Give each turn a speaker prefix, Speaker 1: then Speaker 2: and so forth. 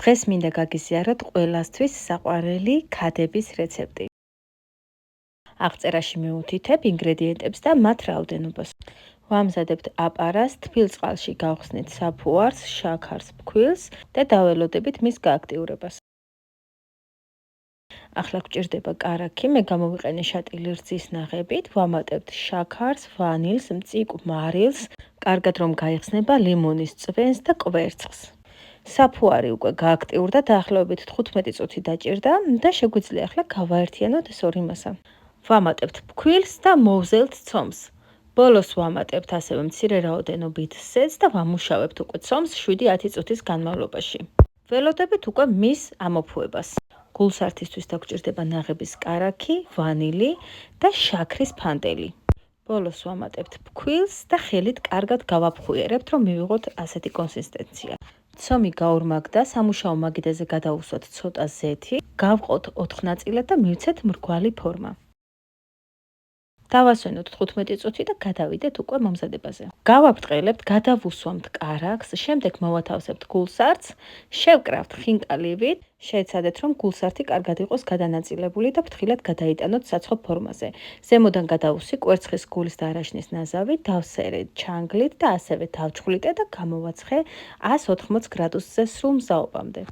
Speaker 1: დღეს მინდა გაგიზიაროთ ყველასთვის საყვარელი ქადების რეცეპტი. აღწერაში მივუთითებ ინგრედიენტებს და მათ რაოდენობას. ვამზადებთ აპარას, თბილ წყალში გავხსნით საფუარს, შაქარს, ფქვილს და დაველოდებით მის გააქტიურებას. ახლა გვჭირდება კარაქი, მე გამოვიყენე შატილი რძის ნაღებით, ვამატებთ შაქარს, ვანილს, მწიკ მარილს, კარგად რომ გაიხსნება ლიმონის წვენს და კვერცხს. საფუარი უკვე გააქტიურდა, დაახლოებით 15 წუთი დაჭირდა და შეგვიძლია ახლა გავაერთიანოთ ეს ორი მასა. ვამატებთ ფქვილს და მოვზელთ ცომს. ბოლოს ვამატებთ ასევე მცირე რაოდენობით სედს და ვამუშავებთ უკვე ცომს 7-10 წუთის განმავლობაში. ველოდებით უკვე მის ამოფუებას. გულსართისთვის დაგვჭირდება ნაღების კარაქი, ვანილი და შაქრის ფანტელი. ბოლოს ვამატებთ ფქვილს და ხელით კარგად გავაფხუერებთ, რომ მივიღოთ ასეთი კონსისტენცია. ცომი გაორმაგდა, სამუშაო მაგიდაზე გადავუსვათ ცოტა ზეთი, გავყოთ 4 ნაწილად და მივცეთ მრგვალი ფორმა. დავასვენოთ 15 წუთი და გადავიდეთ უკვე მომზადებაზე. გავაბრტყელებთ, გადავუსვამთ კარაქს, შემდეგ მოვათავსებთ გულსართს, შევკრავთ ხინკალივით, შეეცადეთ რომ გულსართი კარგად იყოს გადანაწილებული და ფრთხილად გადაიტანოთ საცხობ ფორმაზე. ზემოდან გადავუსვი კვერცხის გულის და არაშნის ნაზავით, დავსერე ჩანგლით და ასევე დავჩხვლიტე და გამოვაცხე 180 გრადუსზე სრულ მზაობამდე.